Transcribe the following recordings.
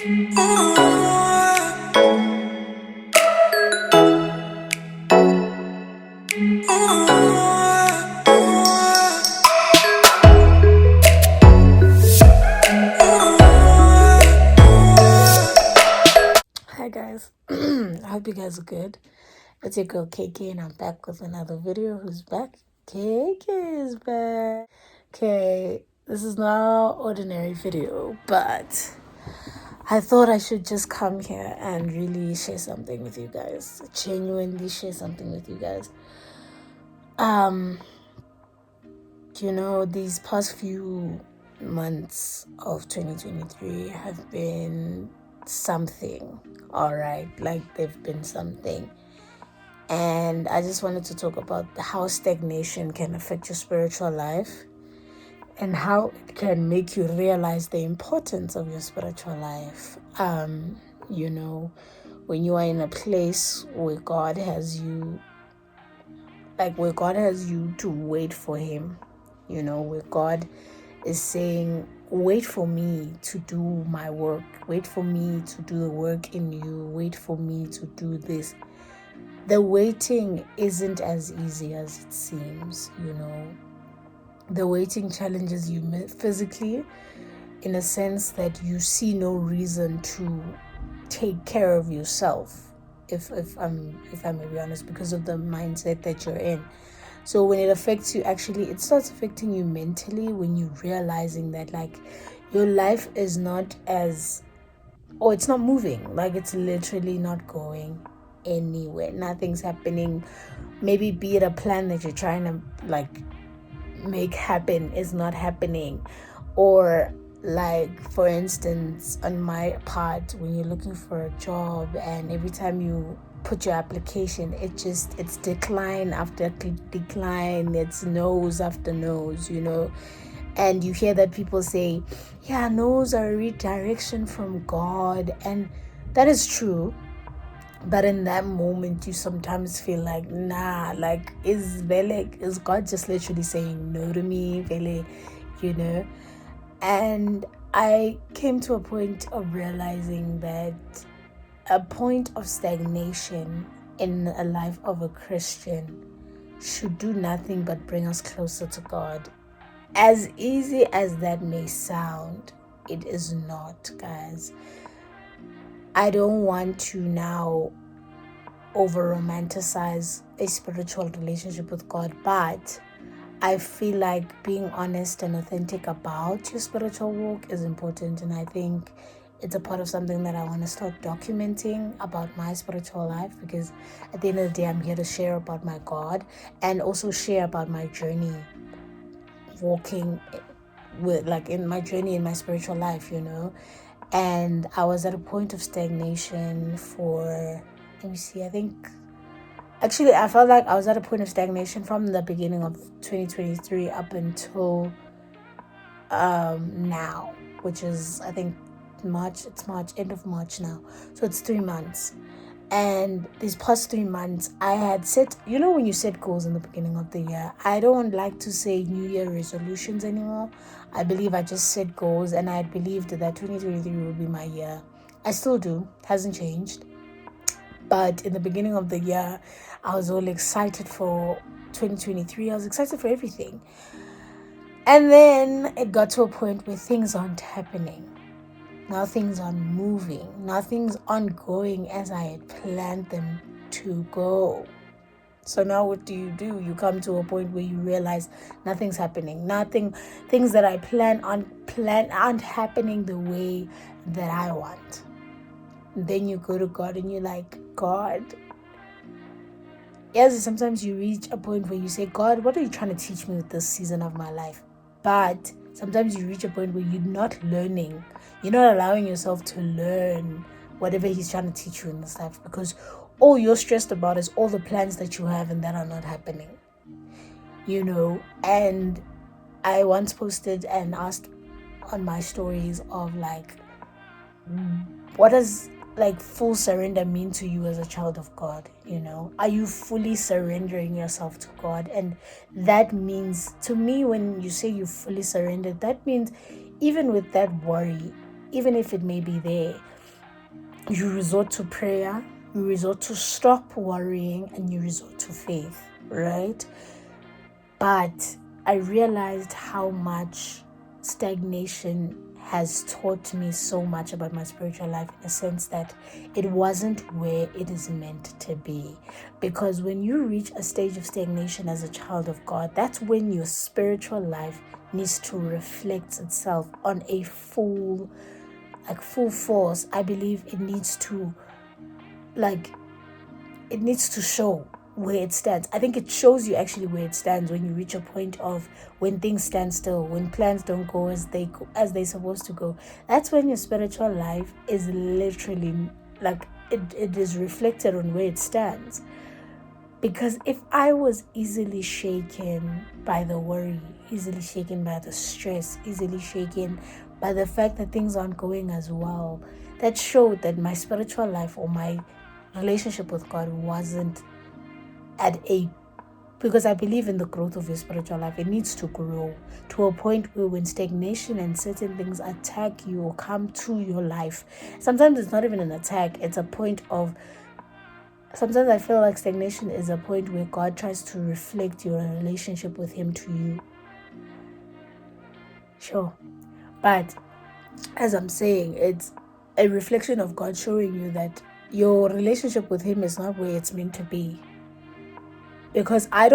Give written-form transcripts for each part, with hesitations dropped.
Hi guys, I hope you guys are good. It's your girl KK and I'm back with another video. Who's back? KK is back. Okay, this is not an ordinary video, but I thought I should just come here and really share something with you guys. Genuinely share something with you guys. These past few months of 2023 have been something, all right? Like they've been something. And I just wanted to talk about how stagnation can affect your spiritual life and how it can make you realize the importance of your spiritual life. When you are in a place where God has you, where God has you to wait for Him, where God is saying, wait for me to do my work, wait for me to do the work in you, wait for me to do this. The waiting isn't as easy as it seems, The waiting challenges you physically, in a sense that you see no reason to take care of yourself, if I may be honest, because of the mindset that you're in. So when it affects you, actually, it starts affecting you mentally when you're realizing that, your life is not it's not moving. It's literally not going anywhere. Nothing's happening. Maybe be it a plan that you're trying to, make happen is not happening. Or, for instance, on my part, when you're looking for a job and every time you put your application, it's decline after decline, it's no's after no's, and you hear that people say, yeah, no's are a redirection from God, and that is true. But in that moment, you sometimes feel like, nah, is God just literally saying no to me, Vele, And I came to a point of realizing that a point of stagnation in a life of a Christian should do nothing but bring us closer to God. As easy as that may sound, it is not, guys. I don't want to now over romanticize a spiritual relationship with God, but I feel like being honest and authentic about your spiritual walk is important, and I think it's a part of something that I want to start documenting about my spiritual life, because at the end of the day, I'm here to share about my God and also share about my journey walking with, in my journey in my spiritual life, And I was at a point of stagnation for, let me see, I felt like I was at a point of stagnation from the beginning of 2023 up until now, which is, I think, March. It's March, end of March now. So it's 3 months. And these past 3 months, I had set, when you set goals in the beginning of the year, I don't like to say New Year resolutions anymore. I believe I just set goals, and I believed that 2023 would be my year. I still do, hasn't changed. But in the beginning of the year, I was all excited for 2023. I was excited for everything. And then it got to a point where things aren't happening. Now things aren't moving. Now things aren't going as I had planned them to go. So now what do? You come to a point where you realize nothing's happening. Things that I plan aren't happening the way that I want. Then you go to God and you're like, God. Yes, sometimes you reach a point where you say, God, what are you trying to teach me with this season of my life? But sometimes you reach a point where you're not learning. You're not allowing yourself to learn whatever He's trying to teach you in this life, because all you're stressed about is all the plans that you have and that are not happening. And I once posted and asked on my stories of what does full surrender mean to you as a child of God? Are you fully surrendering yourself to God? And that means, to me, when you say you fully surrendered, that means even with that worry, even if it may be there, you resort to prayer, you resort to stop worrying, and you resort to faith, right? But I realized how much stagnation has taught me so much about my spiritual life, in a sense that it wasn't where it is meant to be. Because when you reach a stage of stagnation as a child of God, that's when your spiritual life needs to reflect itself on a full force. I believe it needs to show where it stands. I think it shows you actually where it stands when you reach a point of when things stand still, when plans don't go as they're supposed to go. That's when your spiritual life is literally it is reflected on where it stands. Because if I was easily shaken by the worry, easily shaken by the stress, easily shaken by the fact that things aren't going as well, that showed that my spiritual life or my relationship with God wasn't because I believe in the growth of your spiritual life. It needs to grow to a point where when stagnation and certain things attack you or come to your life, sometimes it's not even an attack, it's a point of, sometimes I feel like stagnation is a point where God tries to reflect your relationship with Him to you. Sure. But as I'm saying, it's a reflection of God showing you that your relationship with Him is not where it's meant to be. Because I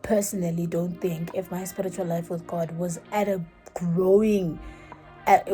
personally don't think if my spiritual life with God was it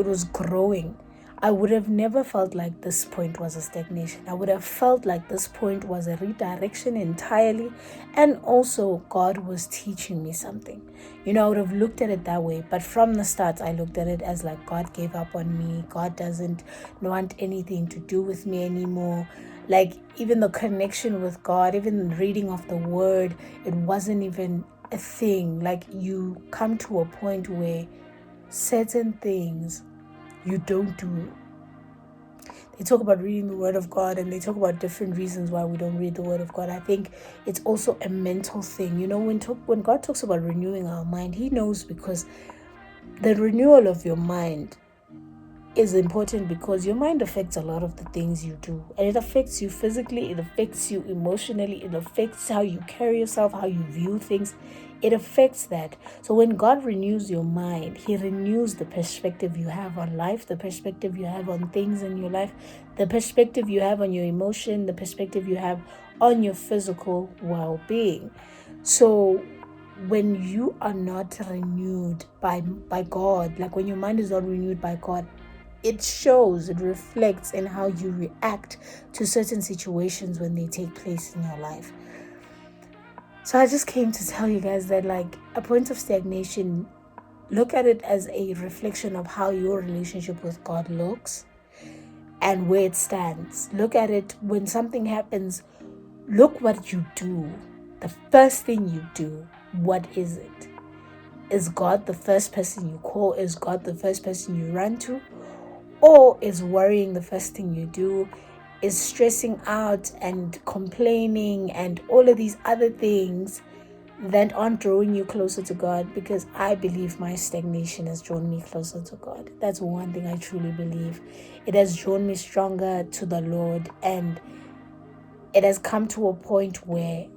was growing, I would have never felt like this point was a stagnation. I would have felt like this point was a redirection entirely. And also God was teaching me something. I would have looked at it that way. But from the start, I looked at it as like God gave up on me. God doesn't want anything to do with me anymore. Like even the connection with God, even reading of the word, it wasn't even a thing. Like you come to a point where certain things you don't do. They talk about reading the word of God and they talk about different reasons why we don't read the word of God. I think it's also a mental thing. When God talks about renewing our mind, He knows, because the renewal of your mind is important, because your mind affects a lot of the things you do, and it affects you physically, it affects you emotionally, it affects how you carry yourself, how you view things. It affects that. So when God renews your mind, He renews the perspective you have on life, the perspective you have on things in your life, the perspective you have on your emotion, the perspective you have on your physical well-being. So when you are not renewed by God, like when your mind is not renewed by God, it shows, it reflects in how you react to certain situations when they take place in your life. So I just came to tell you guys that, like, a point of stagnation, look at it as a reflection of how your relationship with God looks and where it stands. Look at it when something happens. Look what you do. The first thing you do, what is it? Is God the first person you call? Is God the first person you run to? Or is worrying the first thing you do? Is stressing out and complaining and all of these other things that aren't drawing you closer to God? Because I believe my stagnation has drawn me closer to God. That's one thing I truly believe. It has drawn me stronger to the Lord, and it has come to a point where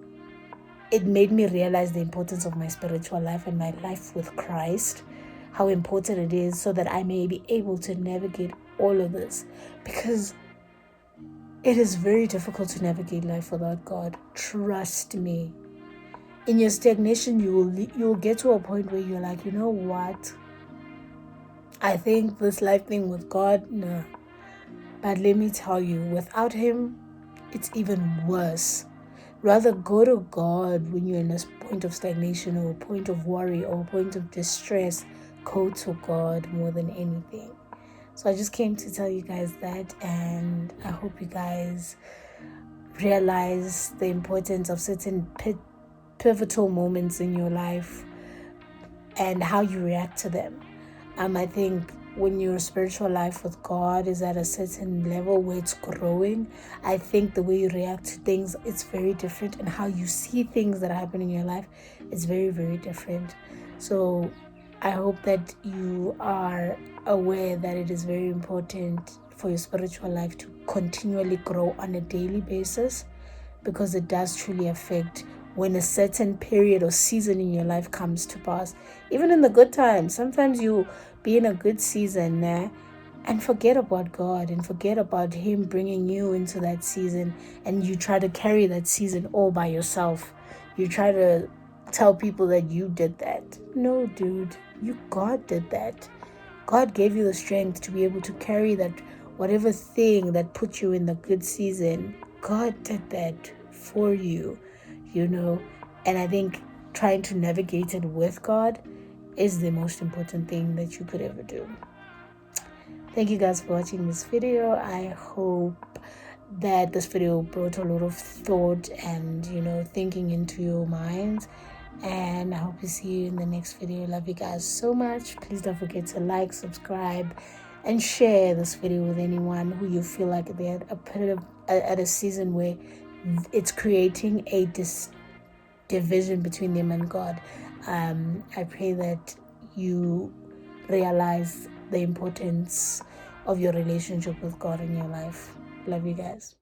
it made me realize the importance of my spiritual life and my life with Christ, how important it is, so that I may be able to navigate all of this. Because it is very difficult to navigate life without God. Trust me. In your stagnation, you'll get to a point where you're like, you know what? I think this life thing with God, no. But let me tell you, without Him, it's even worse. Rather go to God when you're in a point of stagnation or a point of worry or a point of distress. Go to God more than anything. So I just came to tell you guys that, and I hope you guys realize the importance of certain pivotal moments in your life and how you react to them. I think when your spiritual life with God is at a certain level where it's growing, I think the way you react to things, it's very different, and how you see things that happen in your life is very, very different. So I hope that you are aware that it is very important for your spiritual life to continually grow on a daily basis, because it does truly affect when a certain period or season in your life comes to pass. Even in the good times, sometimes you be in a good season and forget about God and forget about Him bringing you into that season, and you try to carry that season all by yourself. You try to tell people that you did that. No, dude, God did that. God gave you the strength to be able to carry that, whatever thing that put you in the good season. God did that for you, and I think trying to navigate it with God is the most important thing that you could ever do. Thank you guys for watching this video. I hope that this video brought a lot of thought and thinking into your minds, and I hope to see you in the next video. Love you guys so much. Please don't forget to like, subscribe, and share this video with anyone who you feel like they're at a season where it's creating a division between them and God. I pray that you realize the importance of your relationship with God in your life. Love you guys.